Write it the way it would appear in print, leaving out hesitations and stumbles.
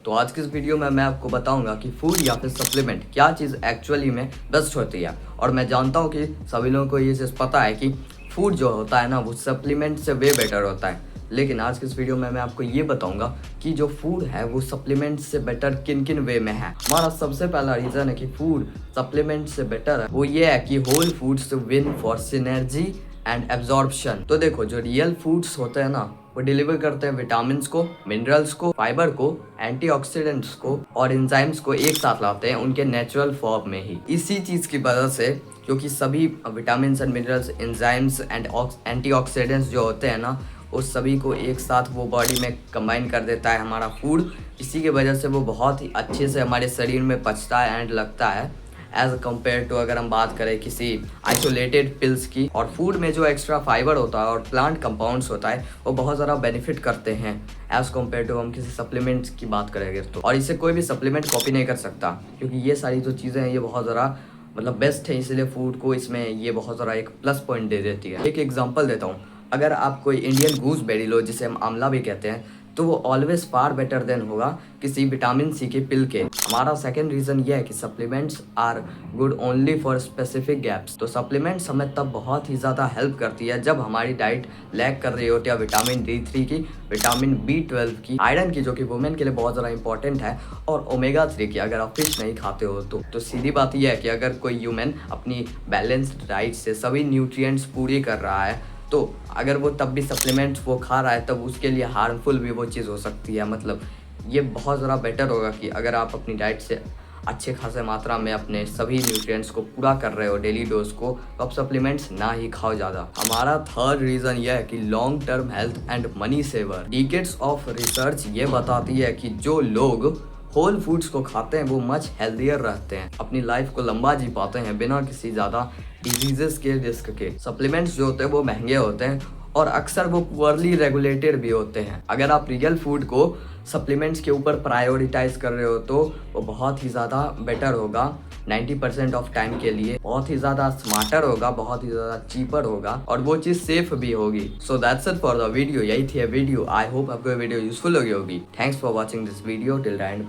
तो आज की इस वीडियो में मैं आपको बताऊंगा कि फूड या फिर सप्लीमेंट क्या चीज़ एक्चुअली में बेस्ट होती है। और मैं जानता हूं कि सभी लोगों को ये चीज़ पता है कि फूड जो होता है ना वो सप्लीमेंट से वे बेटर होता है। लेकिन आज की इस वीडियो में मैं आपको ये बताऊंगा कि जो फूड है वो सप्लीमेंट से बेटर किन किन वे में है। हमारा सबसे पहला रीज़न है कि फूड सप्लीमेंट से बेटर है वो ये है कि whole foods win for synergy and absorption. तो देखो, जो रियल फूड्स होते हैं ना वो डिलीवर करते हैं विटामिन को, मिनरल्स को, फाइबर को, एंटीऑक्सीडेंट्स को और एंजाइम्स को एक साथ लाते हैं उनके नेचुरल फॉर्म में ही। इसी चीज़ की वजह से, क्योंकि सभी vitamin and minerals, enzymes and antioxidants जो होते हैं ना उस सभी को एक साथ वो बॉडी में कंबाइन कर देता है हमारा फूड। इसी की वजह से वो बहुत ही अच्छे से हमारे शरीर में पचता है एंड लगता है एज कम्पेयर टू अगर हम बात करें किसी आइसोलेटेड पिल्स की। और फूड में जो एक्स्ट्रा फाइबर होता है और प्लांट कंपाउंड्स होता है वो बहुत ज़्यादा बेनिफिट करते हैं एज कम्पेयर टू हम किसी सप्लीमेंट्स की बात करेंगे तो। और इसे कोई भी सप्लीमेंट कॉपी नहीं कर सकता, क्योंकि ये सारी जो चीज़ें हैं ये बहुत ज़्यादा बेस्ट है, इसलिए फूड को इसमें ये बहुत ज़्यादा एक प्लस पॉइंट दे देती है। एक एग्जांपल देता हूँ, अगर आप कोई इंडियन गूसबेरी लो जिसे हम आंवला भी कहते हैं, तो वो ऑलवेज फार बेटर देन होगा किसी विटामिन सी के पिल के। हमारा सेकंड रीज़न ये है कि supplements are good only for specific gaps. तो सप्लीमेंट्स हमें तब बहुत ही ज़्यादा हेल्प करती है जब हमारी डाइट लैक कर रही होती है विटामिन D3 की, विटामिन B12 की, आयरन की जो कि वुमेन के लिए बहुत ज़्यादा इंपॉर्टेंट है, और ओमेगा 3 की अगर आप फिश नहीं खाते हो तो सीधी बात यह है कि अगर कोई ह्यूमन अपनी बैलेंस्ड डाइट से सभी न्यूट्रिएंट्स पूरी कर रहा है तो अगर वो तब भी सप्लीमेंट्स वो खा रहा है तब उसके लिए हार्मफुल भी वो चीज़ हो सकती है। ये बहुत ज़्यादा बेटर होगा कि अगर आप अपनी डाइट से अच्छे खासे मात्रा में अपने सभी न्यूट्रिएंट्स को पूरा कर रहे हो डेली डोज को, तो आप सप्लीमेंट्स ना ही खाओ ज़्यादा। हमारा थर्ड रीज़न यह है कि long term health and money saver. Decades of research ये बताती है कि जो लोग होल फूड्स को खाते हैं वो मच हेल्दियर रहते हैं, अपनी लाइफ को लंबा जी पाते हैं बिना किसी ज़्यादा डिजीजेस के रिस्क के। सप्लीमेंट्स जो होते हैं वो महंगे होते हैं और अक्सर वो पुअरली रेगुलेटेड भी होते हैं। अगर आप रियल फूड को सप्लीमेंट्स के ऊपर प्रायोरिटाइज कर रहे हो तो वो बहुत ही ज़्यादा बेटर होगा 90% ऑफ टाइम के लिए, बहुत ही ज़्यादा स्मार्टर होगा, बहुत ही ज़्यादा चीपर होगा और वो चीज़ सेफ भी होगी। So that's it for the video. यही थी वीडियो। आई होप आपको वीडियो यूजफुल लगी होगी। Thanks for watching this video till the end.